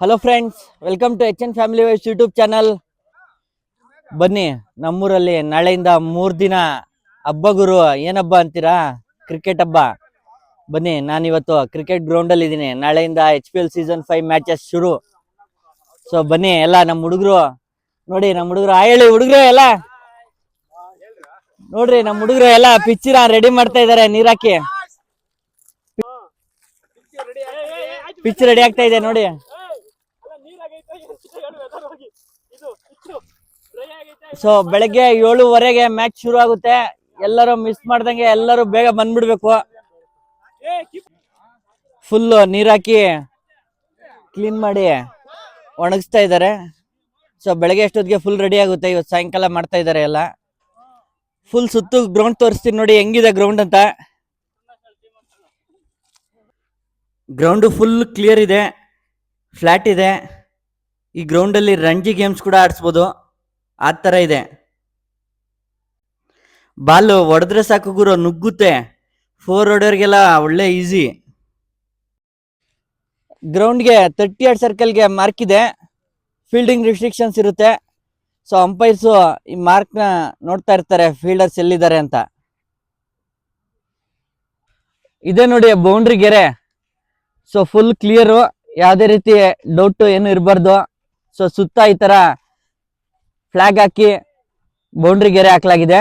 Hello friends, welcome to H N family wise YouTube channel. ಬನ್ನಿ, ನಮ್ಮೂರಲ್ಲಿ ನಾಳೆಯಿಂದ 3 ದಿನ ಹಬ್ಬ ಗುರು. ಏನ್ ಹಬ್ಬ ಅಂತೀರಾ? ಕ್ರಿಕೆಟ್ ಹಬ್ಬ. ಬನ್ನಿ, ನಾನಿವತ್ತು ಕ್ರಿಕೆಟ್ ಗ್ರೌಂಡ್ ಅಲ್ಲಿ ಇದ್ದೀನಿ. ನಾಳೆಯಿಂದ HPL ಸೀಸನ್ 5 ಮ್ಯಾಚಸ್ ಶುರು. ಸೊ ಬನ್ನಿ ಎಲ್ಲ ನಮ್ಮ ಹುಡುಗರು ನೋಡಿ, ನಮ್ಮ ಹುಡುಗರು ಹೇಳಿ ಹುಡುಗರು ಎಲ್ಲ ನೋಡ್ರಿ, ನಮ್ಮ ಹುಡುಗರು ಎಲ್ಲ ಪಿಚ್ಚಿನ ರೆಡಿ ಮಾಡ್ತಾ ಇದಾರೆ. ನೀರಾಕಿ ಪಿಚ್ ರೆಡಿ ಆಗ್ತಾ ಇದೆ ನೋಡಿ. ಸೊ ಬೆಳಗ್ಗೆ 7:15 ಮ್ಯಾಚ್ ಶುರು ಆಗುತ್ತೆ. ಎಲ್ಲರೂ ಮಿಸ್ ಮಾಡ್ದಂಗೆ ಎಲ್ಲರೂ ಬೇಗ ಬಂದ್ಬಿಡ್ಬೇಕು. ಫುಲ್ ನೀರಾಕಿ ಕ್ಲೀನ್ ಮಾಡಿ ಒಣಗಿಸ್ತಾ ಇದ್ದಾರೆ. ಸೊ ಬೆಳಗ್ಗೆ ಅಷ್ಟೊತ್ತಿಗೆ ಫುಲ್ ರೆಡಿ ಆಗುತ್ತೆ. ಇವತ್ತು ಸಾಯಂಕಾಲ ಮಾಡ್ತಾ ಇದ್ದಾರೆ ಎಲ್ಲ. ಫುಲ್ ಸುತ್ತು ಗ್ರೌಂಡ್ ತೋರಿಸ್ತೀನಿ ನೋಡಿ ಹೆಂಗಿದೆ ಗ್ರೌಂಡ್ ಅಂತ. ಗ್ರೌಂಡ್ ಫುಲ್ ಕ್ಲಿಯರ್ ಇದೆ, ಫ್ಲಾಟ್ ಇದೆ. ಈ ಗ್ರೌಂಡ್ ಅಲ್ಲಿ ರಂಜಿ ಗೇಮ್ಸ್ ಕೂಡ ಆಡಿಸ್ಬೋದು, ಆ ತರ ಇದೆ. ಬಾಲ್ ಹೊಡೆದ್ರೆ ಸಾಕು ಗುರು, ನುಗ್ಗುತ್ತೆ. 4 ಹೊಡೆಯೋರ್ಗೆಲ್ಲ ಒಳ್ಳೆ ಈಸಿ. ಗ್ರೌಂಡ್ಗೆ 30 ಯಾರ್ಡ್ ಸರ್ಕಲ್ಗೆ ಮಾರ್ಕ್ ಇದೆ. ಫೀಲ್ಡಿಂಗ್ ರಿಸ್ಟ್ರಿಕ್ಷನ್ಸ್ ಇರುತ್ತೆ. ಸೊ ಅಂಪೈರ್ಸ್ ಈ ಮಾರ್ಕ್ ನ ನೋಡ್ತಾ ಇರ್ತಾರೆ, ಫೀಲ್ಡರ್ಸ್ ಎಲ್ಲಿದ್ದಾರೆ ಅಂತ. ಇದೆ ನೋಡಿ ಬೌಂಡ್ರಿ ಗೆರೆ. ಸೊ ಫುಲ್ ಕ್ಲಿಯರು, ಯಾವುದೇ ರೀತಿ ಡೌಟ್ ಏನು ಇರಬಾರ್ದು. ಸೊ ಸುತ್ತ ಈ ತರ ಫ್ಲಾಗ್ ಹಾಕಿ ಬೌಂಡ್ರಿ ಗೆರೆ ಹಾಕ್ಲಾಗಿದೆ.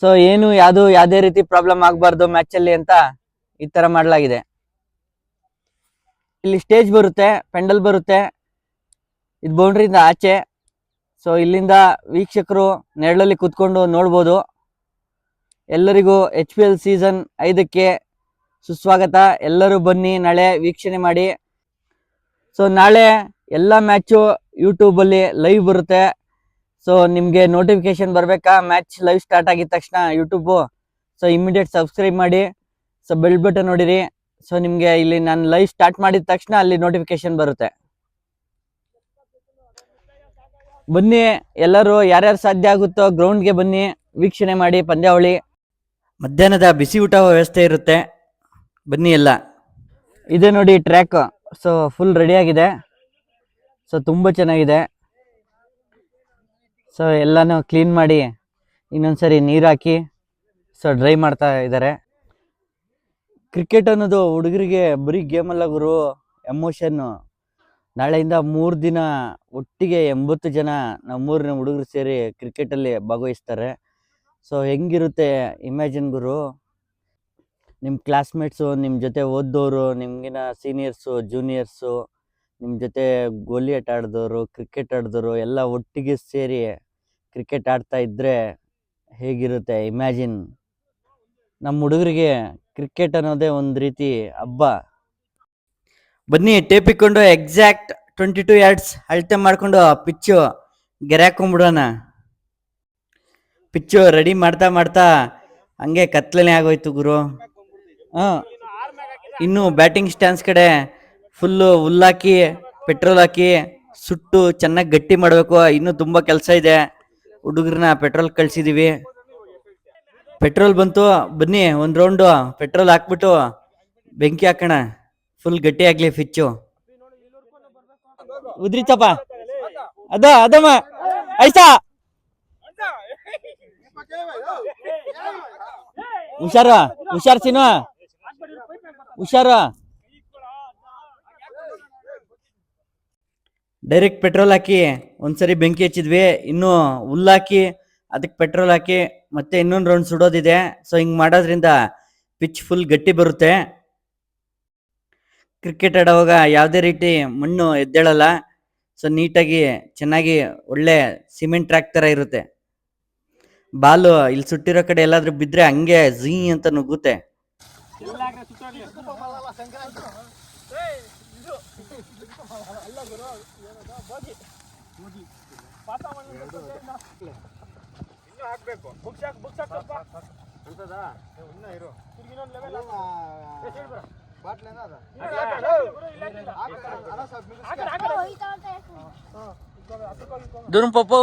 ಸೊ ಏನು ಯಾವುದೇ ರೀತಿ ಪ್ರಾಬ್ಲಮ್ ಆಗಬಾರ್ದು ಮ್ಯಾಚ್ ಅಲ್ಲಿ ಅಂತ ಈ ತರ ಮಾಡಲಾಗಿದೆ. ಇಲ್ಲಿ ಸ್ಟೇಜ್ ಬರುತ್ತೆ, ಪೆಂಡಲ್ ಬರುತ್ತೆ, ಇದು ಬೌಂಡ್ರಿಯಿಂದ ಆಚೆ. ಸೊ ಇಲ್ಲಿಂದ ವೀಕ್ಷಕರು ನೆರಳಲ್ಲಿ ಕುತ್ಕೊಂಡು ನೋಡ್ಬೋದು. ಎಲ್ಲರಿಗೂ HPL ಸೀಸನ್ 5ಕ್ಕೆ ಸುಸ್ವಾಗತ. ಎಲ್ಲರೂ ಬನ್ನಿ, ನಾಳೆ ವೀಕ್ಷಣೆ ಮಾಡಿ. ಸೊ ನಾಳೆ ಎಲ್ಲ ಮ್ಯಾಚು ಯೂಟ್ಯೂಬಲ್ಲಿ ಲೈವ್ ಬರುತ್ತೆ. ಸೊ ನಿಮಗೆ ನೋಟಿಫಿಕೇಶನ್ ಬರಬೇಕಾ ಮ್ಯಾಚ್ ಲೈವ್ ಸ್ಟಾರ್ಟ್ ಆಗಿದ ತಕ್ಷಣ ಯೂಟ್ಯೂಬು? ಸೊ ಇಮಿಡಿಯೇಟ್ ಸಬ್ಸ್ಕ್ರೈಬ್ ಮಾಡಿ. ಸೊ ಬೆಲ್ ಬಟನ್ ನೋಡಿರಿ. ಸೊ ನಿಮಗೆ ಇಲ್ಲಿ ನಾನು ಲೈವ್ ಸ್ಟಾರ್ಟ್ ಮಾಡಿದ ತಕ್ಷಣ ಅಲ್ಲಿ ನೋಟಿಫಿಕೇಶನ್ ಬರುತ್ತೆ. ಬನ್ನಿ, ಎಲ್ಲರೂ ಯಾರ್ಯಾರು ಸಾಧ್ಯ ಆಗುತ್ತೋ ಗ್ರೌಂಡ್ಗೆ ಬನ್ನಿ, ವೀಕ್ಷಣೆ ಮಾಡಿ ಪಂದ್ಯಾವಳಿ. ಮಧ್ಯಾಹ್ನದ ಬಿಸಿ ಊಟ ವ್ಯವಸ್ಥೆ ಇರುತ್ತೆ, ಬನ್ನಿ ಎಲ್ಲ. ಇದೆ ನೋಡಿ ಟ್ರ್ಯಾಕ್. ಸೊ ಫುಲ್ ರೆಡಿ ಆಗಿದೆ. ಸೊ ತುಂಬ ಚೆನ್ನಾಗಿದೆ. ಸೊ ಎಲ್ಲಾನು ಕ್ಲೀನ್ ಮಾಡಿ ಇನ್ನೊಂದ್ಸರಿ ನೀರು ಹಾಕಿ ಸೊ ಡ್ರೈ ಮಾಡ್ತಾ ಇದ್ದಾರೆ. ಕ್ರಿಕೆಟ್ ಅನ್ನೋದು ಹುಡುಗರಿಗೆ ಬರೀ ಗೇಮ್ ಅಲ್ಲ ಗುರು, ಎಮೋಷನ್ನು. ನಾಳೆಯಿಂದ 3 ದಿನ ಒಟ್ಟಿಗೆ 80 ಜನ ನಮ್ಮೂರಿನ ಹುಡುಗರು ಸೇರಿ ಕ್ರಿಕೆಟಲ್ಲಿ ಭಾಗವಹಿಸ್ತಾರೆ. ಸೊ ಹೆಂಗಿರುತ್ತೆ ಇಮ್ಯಾಜಿನ್ ಗುರು. ನಿಮ್ಮ ಕ್ಲಾಸ್ಮೇಟ್ಸು, ನಿಮ್ಮ ಜೊತೆ ಓದ್ದವರು, ನಿಮಗಿನ ಸೀನಿಯರ್ಸು, ಜೂನಿಯರ್ಸು, ನಿಮ್ಮ ಜೊತೆ ಗೋಲಿ ಆಟ ಆಡಿದವರು, ಕ್ರಿಕೆಟ್ ಆಡಿದವರು ಎಲ್ಲ ಒಟ್ಟಿಗೆ ಸೇರಿ ಕ್ರಿಕೆಟ್ ಆಡ್ತಾ ಇದ್ದರೆ ಹೇಗಿರುತ್ತೆ ಇಮ್ಯಾಜಿನ್. ನಮ್ಮ ಹುಡುಗರಿಗೆ ಕ್ರಿಕೆಟ್ ಅನ್ನೋದೇ ಒಂದು ರೀತಿ ಹಬ್ಬ. ಬನ್ನಿ, ಟೇಪ್ ಇಕ್ಕೊಂಡು ಎಕ್ಸಾಕ್ಟ್ 22 ಯಾರ್ಡ್ಸ್ ಅಳತೆ ಮಾಡಿಕೊಂಡು ಪಿಚ್ಚು ಗೆರೆ ಹಾಕೊಂಡ್ಬಿಡೋಣ. ಪಿಚ್ಚು ರೆಡಿ ಮಾಡ್ತಾ ಮಾಡ್ತಾ ಹಂಗೆ ಕತ್ಲನೆ ಆಗೋಯ್ತು ಗುರು. ಇನ್ನು ಬ್ಯಾಟಿಂಗ್ ಸ್ಟ್ಯಾನ್ಸ್ ಕಡೆ ಫುಲ್ಲು ಹುಲ್ಲಾಕಿ ಪೆಟ್ರೋಲ್ ಹಾಕಿ ಸುಟ್ಟು ಚೆನ್ನಾಗಿ ಗಟ್ಟಿ ಮಾಡಬೇಕು. ಇನ್ನೂ ತುಂಬ ಕೆಲಸ ಇದೆ. ಹುಡುಗರನ್ನ ಪೆಟ್ರೋಲ್ ಕಳ್ಸಿದೀವಿ. ಪೆಟ್ರೋಲ್ ಬಂತು, ಬನ್ನಿ ಒಂದು ರೌಂಡು ಪೆಟ್ರೋಲ್ ಹಾಕ್ಬಿಟ್ಟು ಬೆಂಕಿ ಹಾಕೋಣ. ಫುಲ್ ಗಟ್ಟಿ ಆಗ್ಲಿ ಪಿಚ್ಚು. ಉದ್ರಿ ಚಪ ಅದಮ್ಮ ಐಸಾ ಹುಷಾರ್ ಸಿನು, ಹುಷಾರು. ಡೈರೆಕ್ಟ್ ಪೆಟ್ರೋಲ್ ಹಾಕಿ ಒಂದ್ಸರಿ ಬೆಂಕಿ ಹಚ್ಚಿದ್ವಿ. ಇನ್ನು ಹುಲ್ಲಾಕಿ ಅದಕ್ಕೆ ಪೆಟ್ರೋಲ್ ಹಾಕಿ ಮತ್ತೆ ಇನ್ನೊಂದು ರೌಂಡ್ ಸುಡೋದಿದೆ. ಸೊ ಹಿಂಗೆ ಮಾಡೋದ್ರಿಂದ ಪಿಚ್ ಫುಲ್ ಗಟ್ಟಿ ಬರುತ್ತೆ. ಕ್ರಿಕೆಟ್ ಆಡೋವಾಗ ಯಾವುದೇ ರೀತಿ ಮಣ್ಣು ಎದ್ದೇಳಲ್ಲ. ಸೊ ನೀಟಾಗಿ ಚೆನ್ನಾಗಿ ಒಳ್ಳೆ ಸಿಮೆಂಟ್ ಟ್ರ್ಯಾಕ್ ಥರ ಇರುತ್ತೆ. ಬಾಲು ಇಲ್ಲಿ ಸುಟ್ಟಿರೋ ಕಡೆ ಎಲ್ಲಾದ್ರೂ ಬಿದ್ದರೆ ಹಂಗೆ ಝೀ ಅಂತ ನುಗ್ಗುತ್ತೆ. Durung popo.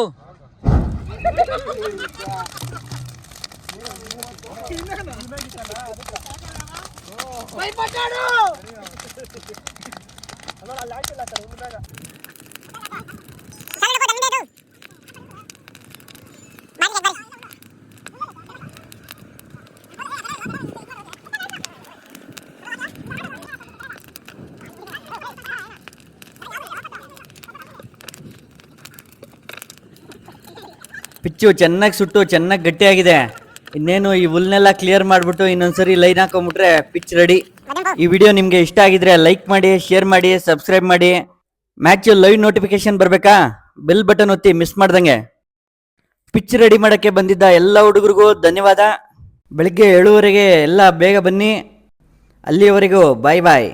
ಪಿಚ್ಚು ಚೆನ್ನಾಗಿ ಸುಟ್ಟು ಚೆನ್ನಾಗಿ ಗಟ್ಟಿಯಾಗಿದೆ. ಇನ್ನೇನು ಈ ಹುಲ್ನೆಲ್ಲ ಕ್ಲಿಯರ್ ಮಾಡಿಬಿಟ್ಟು ಇನ್ನೊಂದ್ಸರಿ ಲೈನ್ ಹಾಕೊಂಡ್ಬಿಟ್ರೆ ಪಿಚ್ ರೆಡಿ. ಈ ವಿಡಿಯೋ ನಿಮಗೆ ಇಷ್ಟ ಆಗಿದ್ರೆ ಲೈಕ್ ಮಾಡಿ, ಶೇರ್ ಮಾಡಿ, ಸಬ್ಸ್ಕ್ರೈಬ್ ಮಾಡಿ. ಮ್ಯಾಚ್ ಲೈವ್ ನೋಟಿಫಿಕೇಶನ್ ಬರಬೇಕಾ? ಬೆಲ್ ಬಟನ್ ಒತ್ತಿ ಮಿಸ್ ಮಾಡ್ದಂಗೆ. ಪಿಚ್ ರೆಡಿ ಮಾಡೋಕ್ಕೆ ಬಂದಿದ್ದ ಎಲ್ಲ ಹುಡುಗರಿಗೂ ಧನ್ಯವಾದ. ಬೆಳಗ್ಗೆ 7:30ಗೆ ಎಲ್ಲ ಬೇಗ ಬನ್ನಿ. ಅಲ್ಲಿಯವರೆಗೂ ಬಾಯ್ ಬಾಯ್.